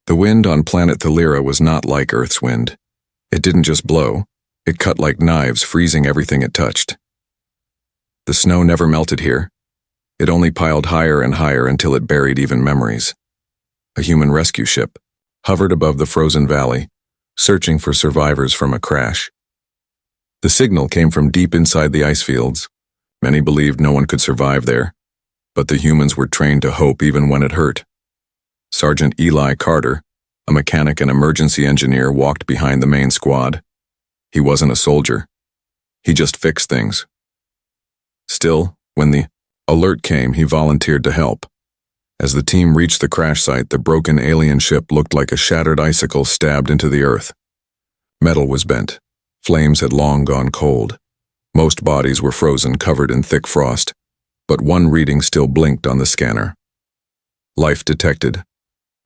The wind on planet Thalira was not like Earth's wind. It didn't just blow, it cut like knives, freezing everything it touched. The snow never melted here. It only piled higher and higher until it buried even memories. A human rescue ship hovered above the frozen valley, searching for survivors from a crash. The signal came from deep inside the ice fields. Many believed no one could survive there, but the humans were trained to hope even when it hurt. Sergeant Eli Carter, a mechanic and emergency engineer, walked behind the main squad. He wasn't a soldier. He just fixed things. Still, when the alert came, he volunteered to help. As the team reached the crash site, the broken alien ship looked like a shattered icicle stabbed into the earth. Metal was bent. Flames had long gone cold. Most bodies were frozen, covered in thick frost, but one reading still blinked on the scanner. Life detected.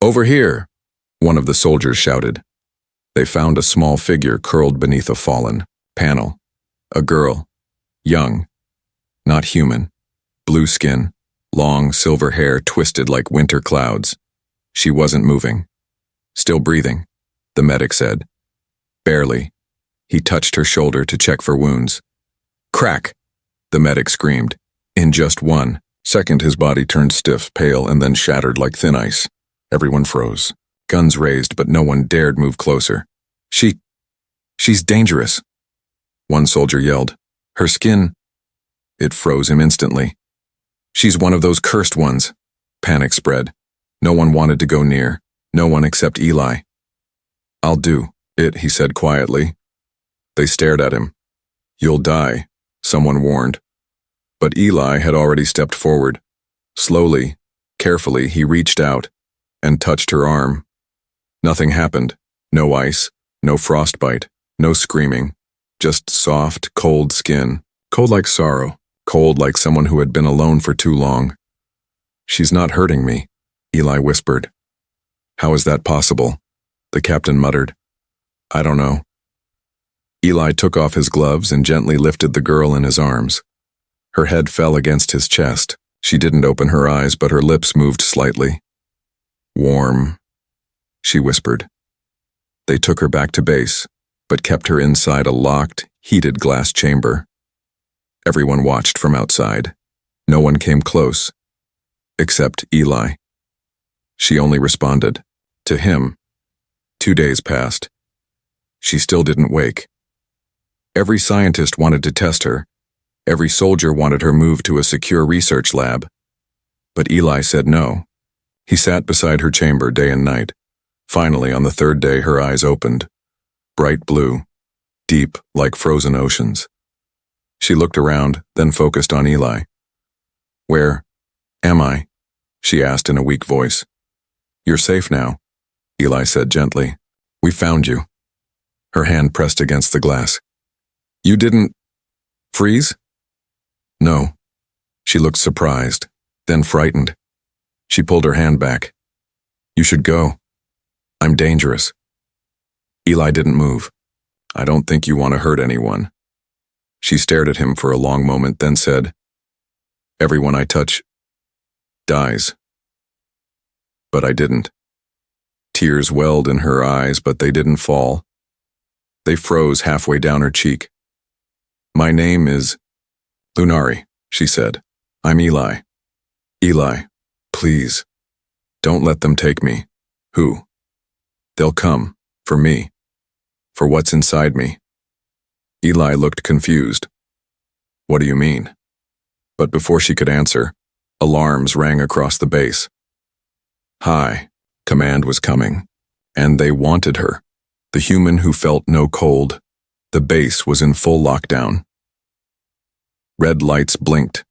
"Over here!" one of the soldiers shouted. They found a small figure curled beneath a fallen panel. A girl. Young. Not human. Blue skin. Long silver hair twisted like winter clouds. She wasn't moving. "Still breathing," the medic said. "Barely." He touched her shoulder to check for wounds. "Crack!" the medic screamed. In just 1 second, his body turned stiff, pale, and then shattered like thin ice. Everyone froze. Guns raised, but no one dared move closer. She's dangerous," one soldier yelled. "Her skin—" It froze him instantly. "She's one of those cursed ones." Panic spread. No one wanted to go near. No one except Eli. "I'll do it," he said quietly. They stared at him. "You'll die," someone warned. But Eli had already stepped forward. Slowly, carefully, he reached out and touched her arm. Nothing happened. No ice, no frostbite, no screaming. Just soft, cold skin. Cold like sorrow. Cold like someone who had been alone for too long. "She's not hurting me," Eli whispered. "How is that possible?" the captain muttered. "I don't know." Eli took off his gloves and gently lifted the girl in his arms. Her head fell against his chest. She didn't open her eyes, but her lips moved slightly. "Warm," she whispered. They took her back to base, but kept her inside a locked, heated glass chamber. Everyone watched from outside. No one came close, except Eli. She only responded to him. 2 days passed. She still didn't wake. Every scientist wanted to test her. Every soldier wanted her moved to a secure research lab. But Eli said no. He sat beside her chamber day and night. Finally, on the 3rd day, her eyes opened. Bright blue, deep like frozen oceans. She looked around, then focused on Eli. "Where am I?" she asked in a weak voice. "You're safe now," Eli said gently. "We found you." Her hand pressed against the glass. "You didn't freeze?" "No." She looked surprised, then frightened. She pulled her hand back. "You should go. I'm dangerous." Eli didn't move. "I don't think you want to hurt anyone." She stared at him for a long moment, then said, "Everyone I touch dies." But I didn't. Tears welled in her eyes, but they didn't fall. They froze halfway down her cheek. "My name is Lunari," she said. "I'm Eli. Eli, please, don't let them take me." "Who?" "They'll come. For me. For what's inside me." Eli looked confused. "What do you mean?" But before she could answer, alarms rang across the base. Hi, command was coming. And they wanted her. The human who felt no cold. The base was in full lockdown. Red lights blinked.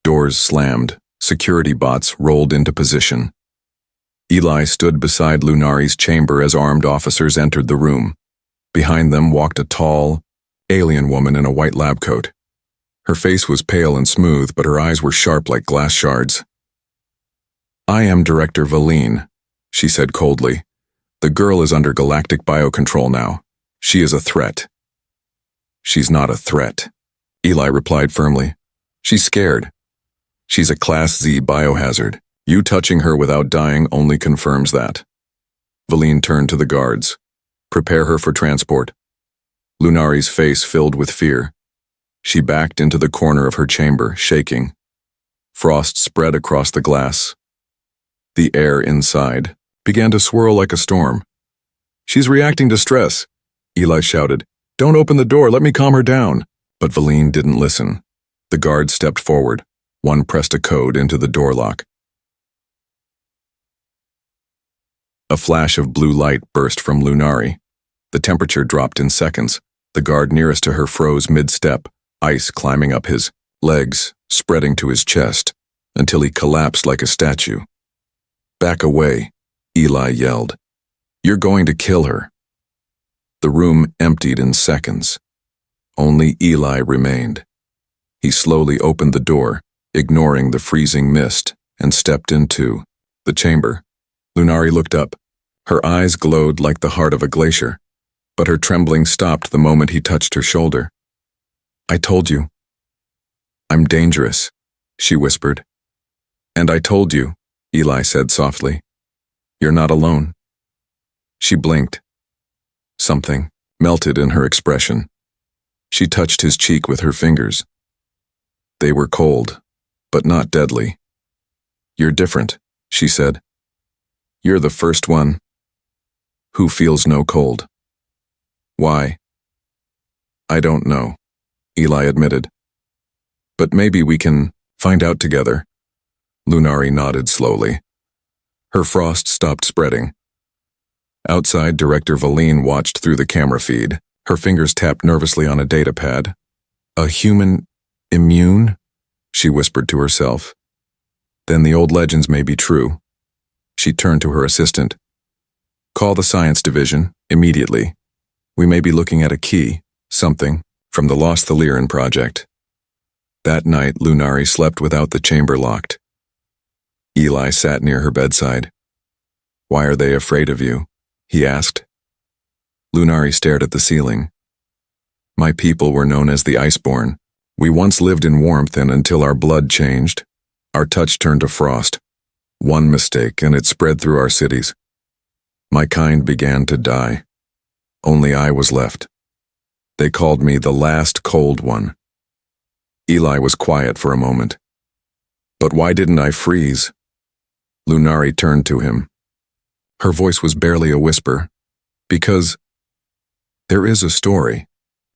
Doors slammed. Security bots rolled into position. Eli stood beside Lunari's chamber as armed officers entered the room. Behind them walked a tall, alien woman in a white lab coat. Her face was pale and smooth, but her eyes were sharp like glass shards. "I am Director Valine," she said coldly. "The girl is under galactic biocontrol now. She is a threat." "She's not a threat," Eli replied firmly. "She's scared. She's a Class Z biohazard. You touching her without dying only confirms that." Valine turned to the guards. Prepare her for transport. Lunari's face filled with fear. She backed into the corner of her chamber, shaking. Frost spread across the glass. The air inside began to swirl like a storm. She's reacting to stress, Eli shouted. Don't open the door, let me calm her down. But Valine didn't listen. The guard stepped forward. One pressed a code into the door lock. A flash of blue light burst from Lunari. The temperature dropped in seconds. The guard nearest to her froze mid-step, ice climbing up his legs, spreading to his chest, until he collapsed like a statue. Back away, Eli yelled. You're going to kill her. The room emptied in seconds. Only Eli remained. He slowly opened the door, ignoring the freezing mist, and stepped into the chamber. Lunari looked up. Her eyes glowed like the heart of a glacier, but her trembling stopped the moment he touched her shoulder. I told you. I'm dangerous, she whispered. And I told you, Eli said softly. You're not alone. She blinked. Something melted in her expression. She touched his cheek with her fingers. They were cold, but not deadly. You're different, she said. You're the first one who feels no cold. Why? I don't know, Eli admitted. But maybe we can find out together. Lunari nodded slowly. Her frost stopped spreading. Outside, Director Valine watched through the camera feed. Her fingers tapped nervously on a data pad. A human immune? She whispered to herself. Then the old legends may be true. She turned to her assistant. Call the science division, immediately. We may be looking at a key, something, from the Lost Thaliran project. That night, Lunari slept without the chamber locked. Eli sat near her bedside. Why are they afraid of you? He asked. Lunari stared at the ceiling. My people were known as the Iceborn. We once lived in warmth, and until our blood changed, our touch turned to frost. One mistake, and it spread through our cities. My kind began to die. Only I was left. They called me the last cold one. Eli was quiet for a moment. But why didn't I freeze? Lunari turned to him. Her voice was barely a whisper. Because there is a story,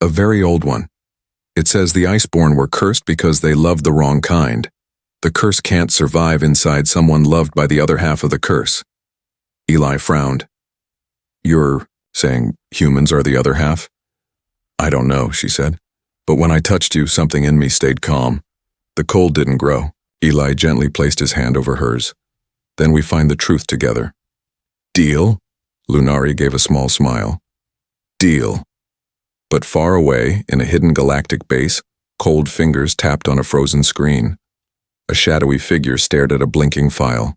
a very old one. It says the Iceborn were cursed because they loved the wrong kind. The curse can't survive inside someone loved by the other half of the curse. Eli frowned. You're saying humans are the other half? I don't know, she said. But when I touched you, something in me stayed calm. The cold didn't grow. Eli gently placed his hand over hers. Then we find the truth together. Deal? Lunari gave a small smile. Deal. But far away, in a hidden galactic base, cold fingers tapped on a frozen screen. A shadowy figure stared at a blinking file.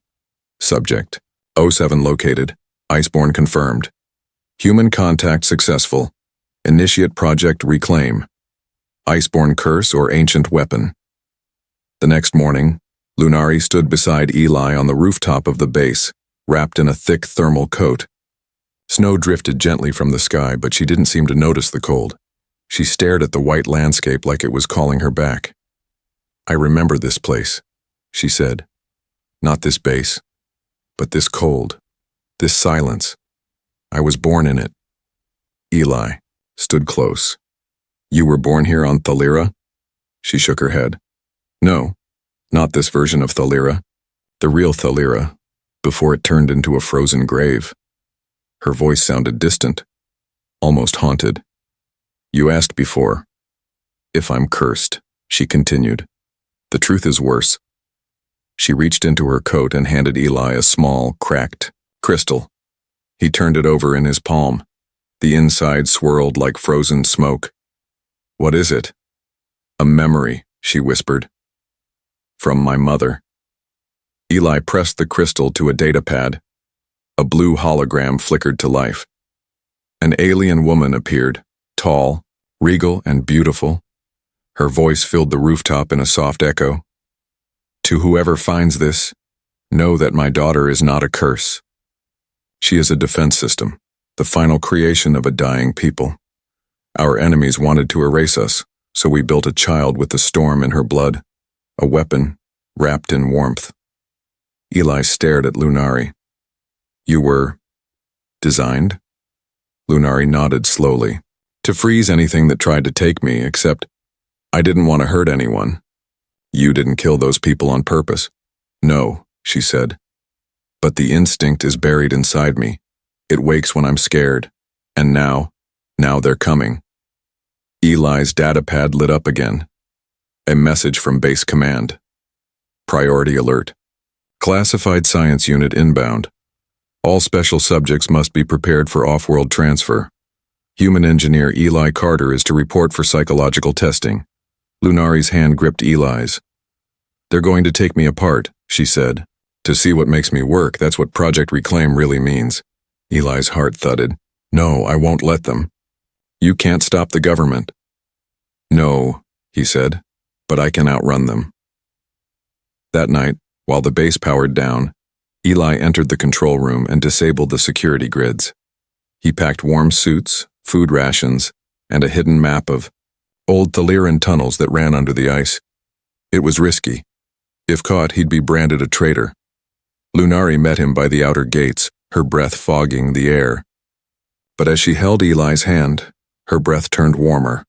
Subject: O7 located. Iceborn confirmed. Human contact successful. Initiate project reclaim. Iceborn curse or ancient weapon. The next morning, Lunari stood beside Eli on the rooftop of the base, wrapped in a thick thermal coat. Snow drifted gently from the sky, but she didn't seem to notice the cold. She stared at the white landscape like it was calling her back. I remember this place, she said. Not this base, but this cold, this silence. I was born in it. Eli stood close. You were born here on Thalira? She shook her head. No, not this version of Thalira. The real Thalira, before it turned into a frozen grave. Her voice sounded distant, almost haunted. You asked before if I'm cursed, she continued. The truth is worse. She reached into her coat and handed Eli a small, cracked crystal. He turned it over in his palm. The inside swirled like frozen smoke. What is it? A memory, she whispered. From my mother. Eli pressed the crystal to a datapad. A blue hologram flickered to life. An alien woman appeared, tall, regal, and beautiful. Her voice filled the rooftop in a soft echo. To whoever finds this, know that my daughter is not a curse. She is a defense system, the final creation of a dying people. Our enemies wanted to erase us, so we built a child with the storm in her blood, a weapon wrapped in warmth. Eli stared at Lunari. You were designed? Lunari nodded slowly. To freeze anything that tried to take me, except I didn't want to hurt anyone. You didn't kill those people on purpose. No, she said. But the instinct is buried inside me. It wakes when I'm scared. And now they're coming. Eli's data pad lit up again. A message from base command. Priority alert. Classified science unit inbound. All special subjects must be prepared for off-world transfer. Human engineer Eli Carter is to report for psychological testing. Lunari's hand gripped Eli's. They're going to take me apart, she said. To see what makes me work, that's what Project Reclaim really means. Eli's heart thudded. No, I won't let them. You can't stop the government. No, he said, but I can outrun them. That night, while the base powered down, Eli entered the control room and disabled the security grids. He packed warm suits, food rations, and a hidden map of old Thaliran tunnels that ran under the ice. It was risky. If caught, he'd be branded a traitor. Lunari met him by the outer gates, her breath fogging the air. But as she held Eli's hand, her breath turned warmer,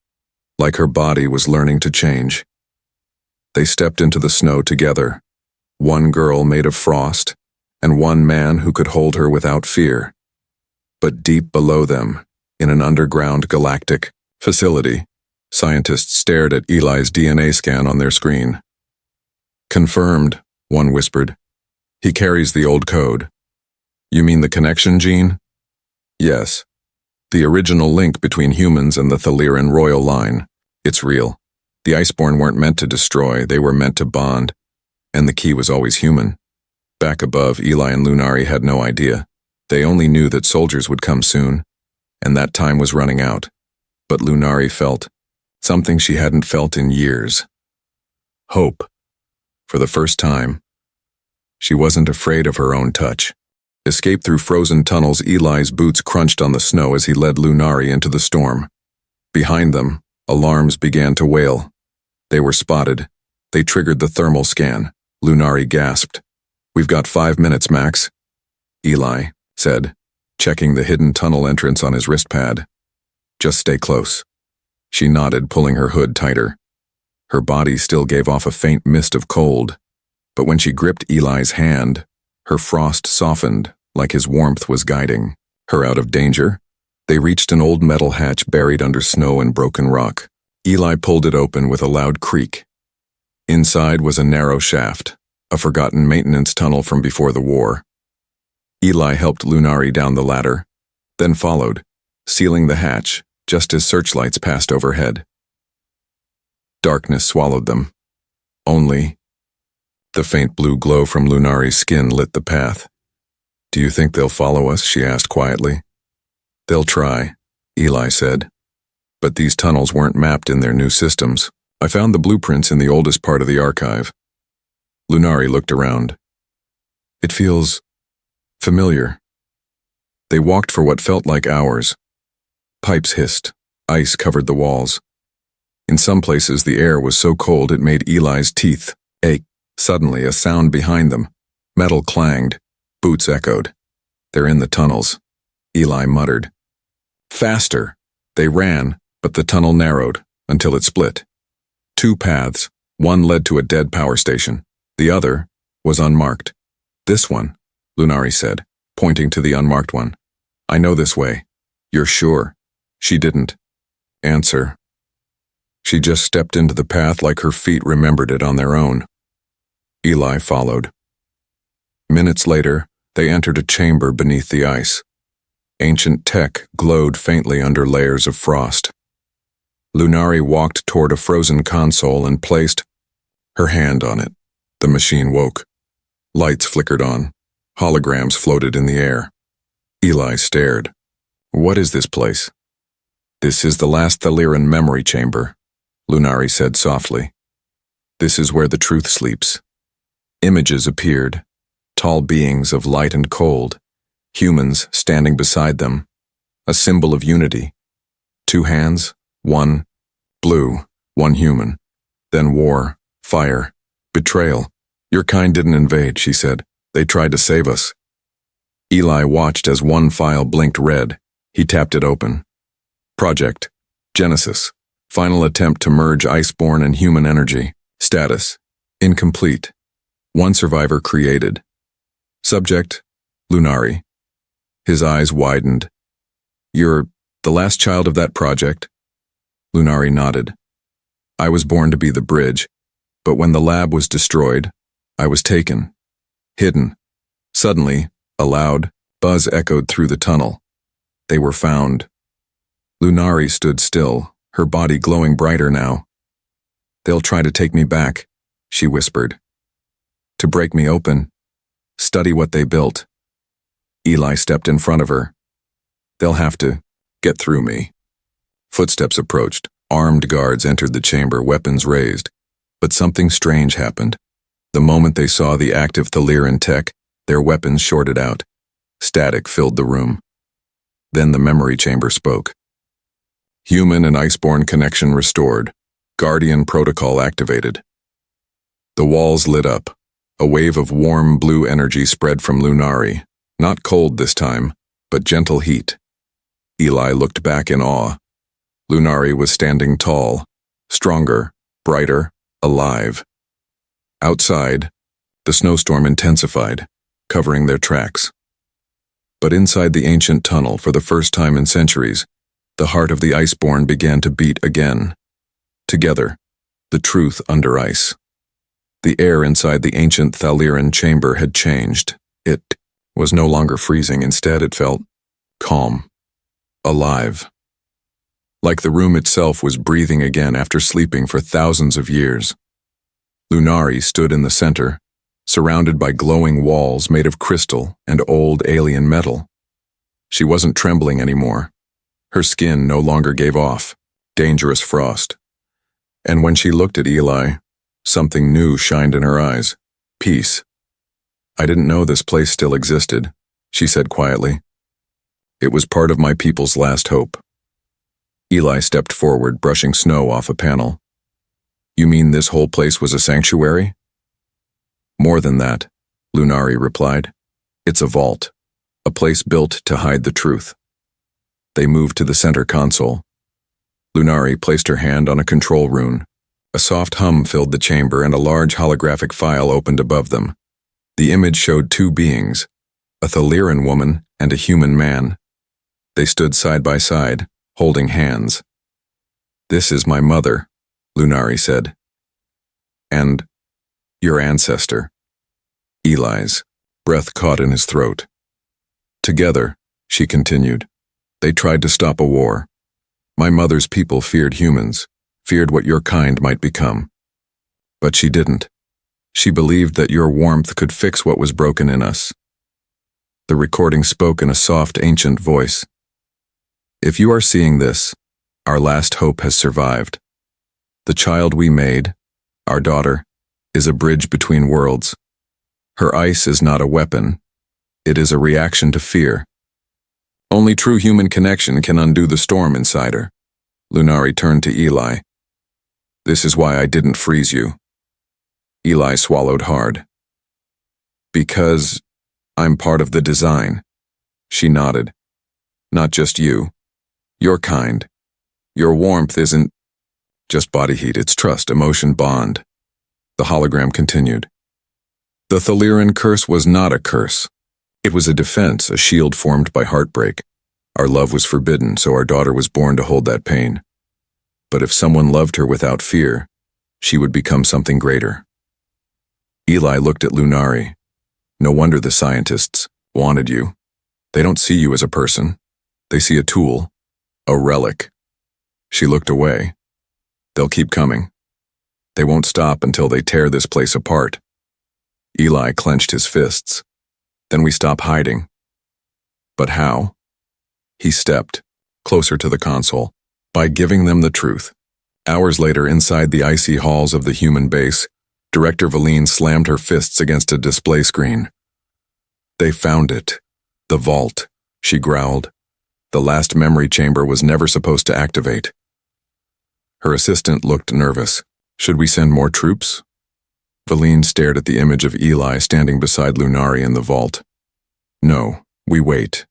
like her body was learning to change. They stepped into the snow together, one girl made of frost, and one man who could hold her without fear. But deep below them, in an underground galactic facility, scientists stared at Eli's DNA scan on their screen. Confirmed, one whispered. He carries the old code. You mean the connection gene? Yes. The original link between humans and the Thaliran royal line. It's real. The Iceborn weren't meant to destroy, they were meant to bond. And the key was always human. Back above, Eli and Lunari had no idea. They only knew that soldiers would come soon, and that time was running out. But Lunari felt something she hadn't felt in years. Hope. For the first time. She wasn't afraid of her own touch. Escape through frozen tunnels, Eli's boots crunched on the snow as he led Lunari into the storm. Behind them, alarms began to wail. They were spotted. They triggered the thermal scan. Lunari gasped. We've got 5 minutes, Max. Eli said, checking the hidden tunnel entrance on his wrist pad. Just stay close. She nodded, pulling her hood tighter. Her body still gave off a faint mist of cold, but when she gripped Eli's hand, her frost softened like his warmth was guiding her out of danger. They reached an old metal hatch buried under snow and broken rock. Eli pulled it open with a loud creak. Inside was a narrow shaft, a forgotten maintenance tunnel from before the war. Eli helped Lunari down the ladder, then followed, sealing the hatch just as searchlights passed overhead. Darkness swallowed them. Only the faint blue glow from Lunari's skin lit the path. Do you think they'll follow us? She asked quietly. They'll try, Eli said. But these tunnels weren't mapped in their new systems. I found the blueprints in the oldest part of the archive. Lunari looked around. It feels familiar. They walked for what felt like hours. Pipes hissed. Ice covered the walls. In some places, the air was so cold it made Eli's teeth ache. Suddenly, a sound behind them. Metal clanged. Boots echoed. They're in the tunnels, Eli muttered. Faster! They ran, but the tunnel narrowed until it split. 2 paths. One led to a dead power station. The other was unmarked. This one, Lunari said, pointing to the unmarked one. I know this way. You're sure? She didn't answer. She just stepped into the path like her feet remembered it on their own. Eli followed. Minutes later, they entered a chamber beneath the ice. Ancient tech glowed faintly under layers of frost. Lunari walked toward a frozen console and placed her hand on it. The machine woke. Lights flickered on. Holograms floated in the air. Eli stared. What is this place? This is the last Thaliran memory chamber, Lunari said softly. This is where the truth sleeps. Images appeared, tall beings of light and cold, humans standing beside them, a symbol of unity. 2 hands, one blue, one human. Then war, fire, betrayal. Your kind didn't invade, she said. They tried to save us. Eli watched as one file blinked red. He tapped it open. Project Genesis. Final attempt to merge iceborne and human energy. Status incomplete. 1 survivor created. Subject Lunari. His eyes widened. You're the last child of that project? Lunari nodded. I was born to be the bridge, but when the lab was destroyed, I was taken, hidden. Suddenly, a loud buzz echoed through the tunnel. They were found. Lunari stood still, her body glowing brighter now. They'll try to take me back, she whispered. To break me open, study what they built. Eli stepped in front of her. They'll have to get through me. Footsteps approached. Armed guards entered the chamber, weapons raised. But something strange happened. The moment they saw the active Thaliran tech, their weapons shorted out. Static filled the room. Then the memory chamber spoke. Human and iceborne connection restored. Guardian protocol activated. The walls lit up. A wave of warm blue energy spread from Lunari. Not cold this time, but gentle heat. Eli looked back in awe. Lunari was standing tall, stronger, brighter, alive. Outside, the snowstorm intensified, covering their tracks. But inside the ancient tunnel, for the first time in centuries, the heart of the iceborne began to beat again. Together, the truth under ice. The air inside the ancient Thaliran chamber had changed. It was no longer freezing. Instead, it felt calm, alive. Like the room itself was breathing again after sleeping for thousands of years. Lunari stood in the center, surrounded by glowing walls made of crystal and old alien metal. She wasn't trembling anymore. Her skin no longer gave off dangerous frost. And when she looked at Eli, something new shined in her eyes. Peace. I didn't know this place still existed, she said quietly. It was part of my people's last hope. Eli stepped forward, brushing snow off a panel. You mean this whole place was a sanctuary? More than that, Lunari replied. It's a vault, a place built to hide the truth. They moved to the center console. Lunari placed her hand on a control rune. A soft hum filled the chamber and a large holographic file opened above them. The image showed 2 beings, a Thaliran woman and a human man. They stood side by side, holding hands. This is my mother, Lunari said. And your ancestor. Eli's breath caught in his throat. Together, she continued, they tried to stop a war. My mother's people feared humans, feared what your kind might become. But she didn't. She believed that your warmth could fix what was broken in us. The recording spoke in a soft, ancient voice. If you are seeing this, our last hope has survived. The child we made, our daughter, is a bridge between worlds. Her ice is not a weapon. It is a reaction to fear. Only true human connection can undo the storm inside her. Lunari turned to Eli. This is why I didn't freeze you. Eli swallowed hard. Because I'm part of the design. She nodded. Not just you. Your kind. Your warmth isn't just body heat, it's trust, emotion, bond. The hologram continued. The Thaliran curse was not a curse. It was a defense, a shield formed by heartbreak. Our love was forbidden, so our daughter was born to hold that pain. But if someone loved her without fear, she would become something greater. Eli looked at Lunari. No wonder the scientists wanted you. They don't see you as a person. They see a tool, a relic. She looked away. They'll keep coming. They won't stop until they tear this place apart. Eli clenched his fists. Then we stop hiding. But how? He stepped closer to the console. By giving them the truth. Hours later, inside the icy halls of the human base, Director Valine slammed her fists against a display screen. They found it. The vault, she growled. The last memory chamber was never supposed to activate. Her assistant looked nervous. Should we send more troops? Valine stared at the image of Eli standing beside Lunari in the vault. No, we wait.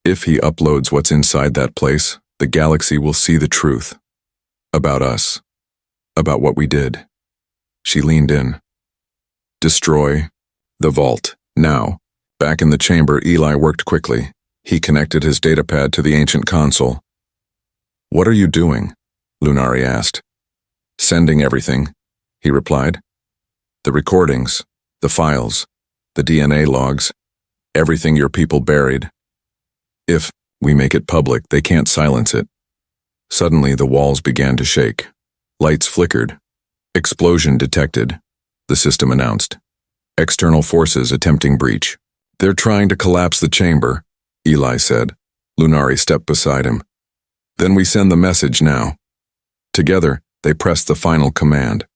If he uploads what's inside that place, the galaxy will see the truth. About us. About what we did. She leaned in. Destroy the vault, now. Back in the chamber, Eli worked quickly. He connected his datapad to the ancient console. What are you doing? Lunari asked. Sending everything, he replied. The recordings, the files, the DNA logs, everything your people buried. If we make it public, they can't silence it. Suddenly, the walls began to shake. Lights flickered. Explosion detected, the system announced. External forces attempting breach. They're trying to collapse the chamber, Eli said. Lunari stepped beside him. Then we send the message now. Together, they pressed the final command.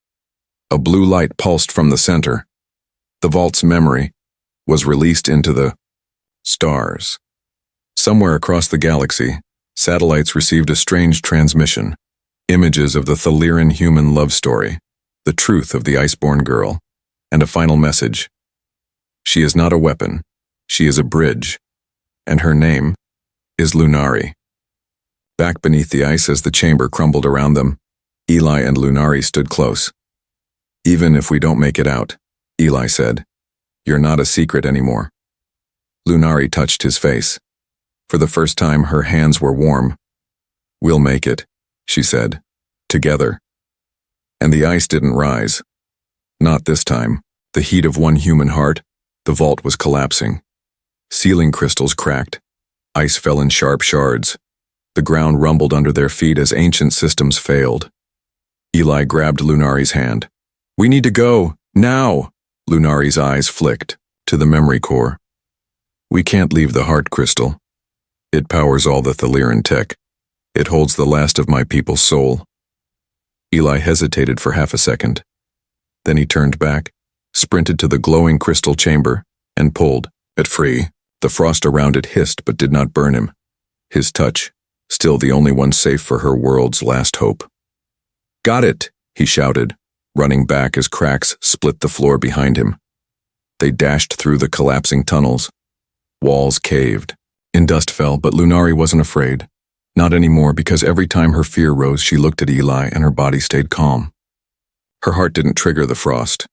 A blue light pulsed from the center. The vault's memory was released into the stars. Somewhere across the galaxy, satellites received a strange transmission. Images of the Thaliran human love story, the truth of the Iceborn girl, and a final message. She is not a weapon. She is a bridge. And her name is Lunari. Back beneath the ice as the chamber crumbled around them, Eli and Lunari stood close. Even if we don't make it out, Eli said, you're not a secret anymore. Lunari touched his face. For the first time, her hands were warm. We'll make it, she said, together. And the ice didn't rise. Not this time. The heat of one human heart, the vault was collapsing. Ceiling crystals cracked. Ice fell in sharp shards. The ground rumbled under their feet as ancient systems failed. Eli grabbed Lunari's hand. We need to go, now! Lunari's eyes flicked to the memory core. We can't leave the heart crystal. It powers all the Thaliran tech. It holds the last of my people's soul. Eli hesitated for half a second. Then he turned back, sprinted to the glowing crystal chamber, and pulled it free. The frost around it hissed but did not burn him. His touch, still the only one safe for her world's last hope. Got it, he shouted, running back as cracks split the floor behind him. They dashed through the collapsing tunnels. Walls caved. In dust fell, but Lunari wasn't afraid. Not anymore, because every time her fear rose, she looked at Eli and her body stayed calm. Her heart didn't trigger the frost.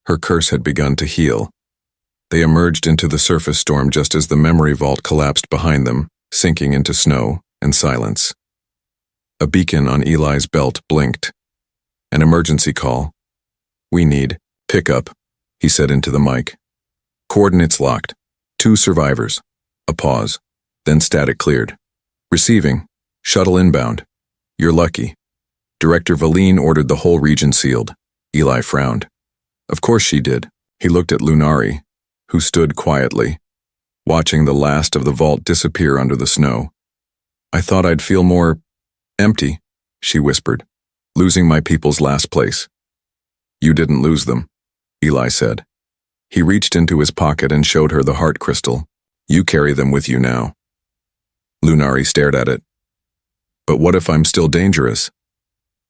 Her curse had begun to heal. They emerged into the surface storm just as the memory vault collapsed behind them, sinking into snow and silence. A beacon on Eli's belt blinked. An emergency call. We need pickup, he said into the mic. Coordinates locked. 2 survivors. A pause. Then static cleared. Receiving. Shuttle inbound. You're lucky. Director Valine ordered the whole region sealed. Eli frowned. Of course she did. He looked at Lunari, who stood quietly, watching the last of the vault disappear under the snow. I thought I'd feel more empty, she whispered, losing my people's last place. You didn't lose them, Eli said. He reached into his pocket and showed her the heart crystal. You carry them with you now. Lunari stared at it. But what if I'm still dangerous?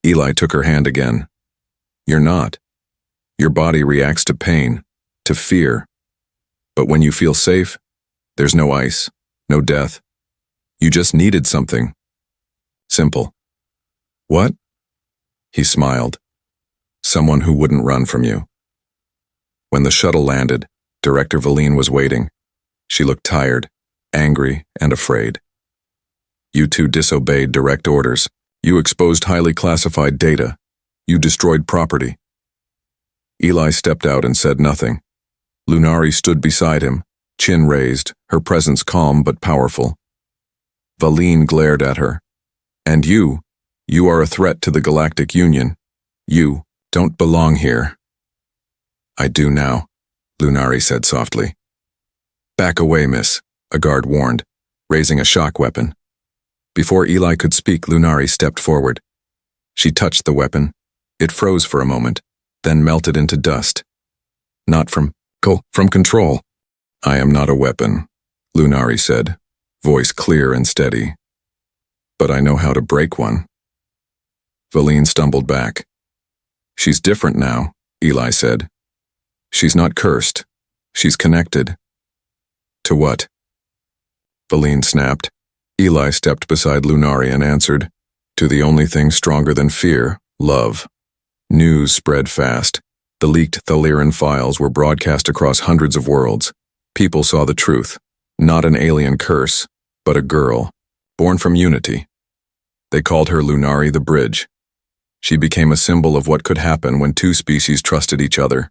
Eli took her hand again. You're not. Your body reacts to pain, to fear. But when you feel safe, there's no ice, no death. You just needed something. Simple. What? He smiled. Someone who wouldn't run from you. When the shuttle landed, Director Valine was waiting. She looked tired, angry, and afraid. You 2 disobeyed direct orders. You exposed highly classified data. You destroyed property. Eli stepped out and said nothing. Lunari stood beside him, chin raised, her presence calm but powerful. Valine glared at her. And you are a threat to the Galactic Union. You don't belong here. I do now, Lunari said softly. Back away, miss, a guard warned, raising a shock weapon. Before Eli could speak, Lunari stepped forward. She touched the weapon. It froze for a moment, then melted into dust. Not from control. I am not a weapon, Lunari said, voice clear and steady. But I know how to break one. Valine stumbled back. She's different now, Eli said. She's not cursed. She's connected. To what? Valine snapped. Eli stepped beside Lunari and answered, to the only thing stronger than fear, love. News spread fast. The leaked Thaliran files were broadcast across hundreds of worlds. People saw the truth. Not an alien curse, but a girl, born from unity. They called her Lunari the Bridge. She became a symbol of what could happen when two species trusted each other,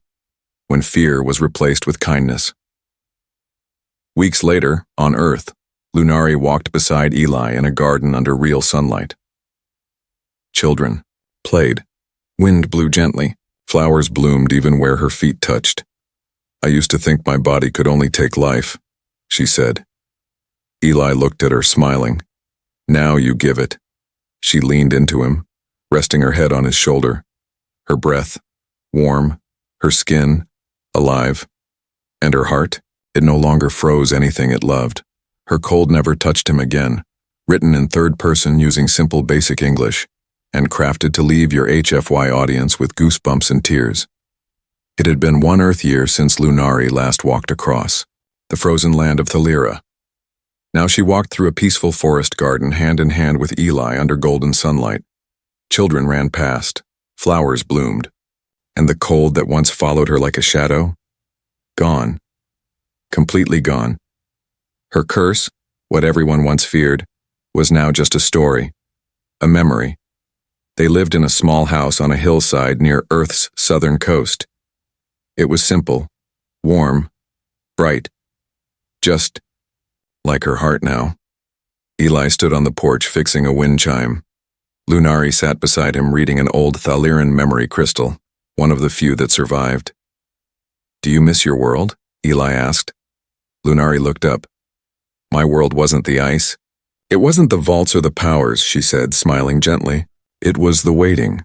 when fear was replaced with kindness. Weeks later, on Earth, Lunari walked beside Eli in a garden under real sunlight. Children played. Wind blew gently. Flowers bloomed even where her feet touched. I used to think my body could only take life, she said. Eli looked at her, smiling. Now you give it. She leaned into him, resting her head on his shoulder. Her breath, warm, her skin, alive. And her heart, it no longer froze anything it loved. Her cold never touched him again, written in third person using simple basic English, and crafted to leave your HFY audience with goosebumps and tears. It had been 1 Earth year since Lunari last walked across the frozen land of Thalira. Now she walked through a peaceful forest garden hand in hand with Eli under golden sunlight. Children ran past, flowers bloomed, and the cold that once followed her like a shadow? Gone. Completely gone. Her curse, what everyone once feared, was now just a story, a memory. They lived in a small house on a hillside near Earth's southern coast. It was simple, warm, bright, just like her heart now. Eli stood on the porch fixing a wind chime. Lunari sat beside him reading an old Thaliran memory crystal, one of the few that survived. Do you miss your world? Eli asked. Lunari looked up. My world wasn't the ice. It wasn't the vaults or the powers, she said, smiling gently. It was the waiting.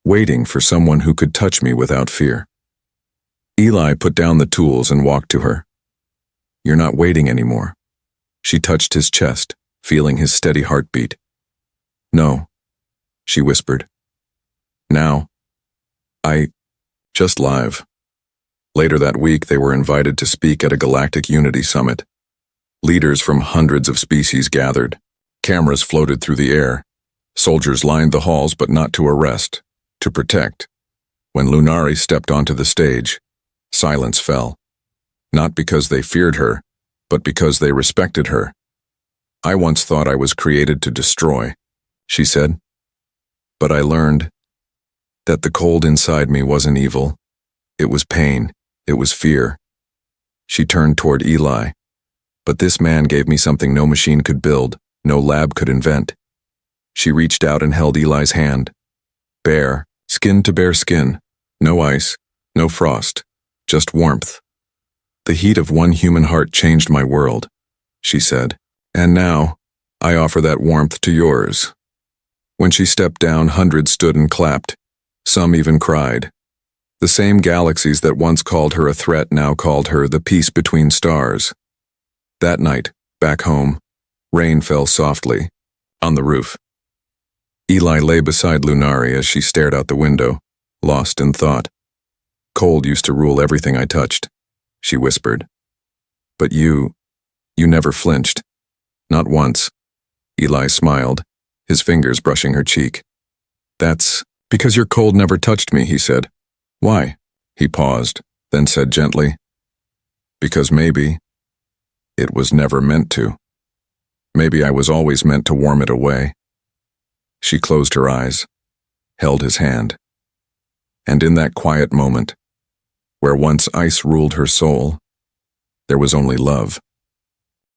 Waiting for someone who could touch me without fear. Eli put down the tools and walked to her. You're not waiting anymore. She touched his chest, feeling his steady heartbeat. No, she whispered. Now, I just live. Later that week, they were invited to speak at a Galactic Unity Summit. Leaders from hundreds of species gathered. Cameras floated through the air. Soldiers lined the halls, but not to arrest, to protect. When Lunari stepped onto the stage, silence fell. Not because they feared her, but because they respected her. I once thought I was created to destroy, she said. But I learned that the cold inside me wasn't evil. It was pain. It was fear. She turned toward Eli. But this man gave me something no machine could build, no lab could invent. She reached out and held Eli's hand. Bare, skin to bare skin. No ice, no frost, just warmth. The heat of one human heart changed my world, she said. And now, I offer that warmth to yours. When she stepped down, hundreds stood and clapped. Some even cried. The same galaxies that once called her a threat now called her the peace between stars. That night, back home, rain fell softly, on the roof. Eli lay beside Lunari as she stared out the window, lost in thought. Cold used to rule everything I touched, she whispered. But you never flinched. Not once. Eli smiled, his fingers brushing her cheek. That's because your cold never touched me, he said. Why? He paused, then said gently. Because maybe it was never meant to. Maybe I was always meant to warm it away. She closed her eyes, held his hand. And in that quiet moment, where once ice ruled her soul, there was only love.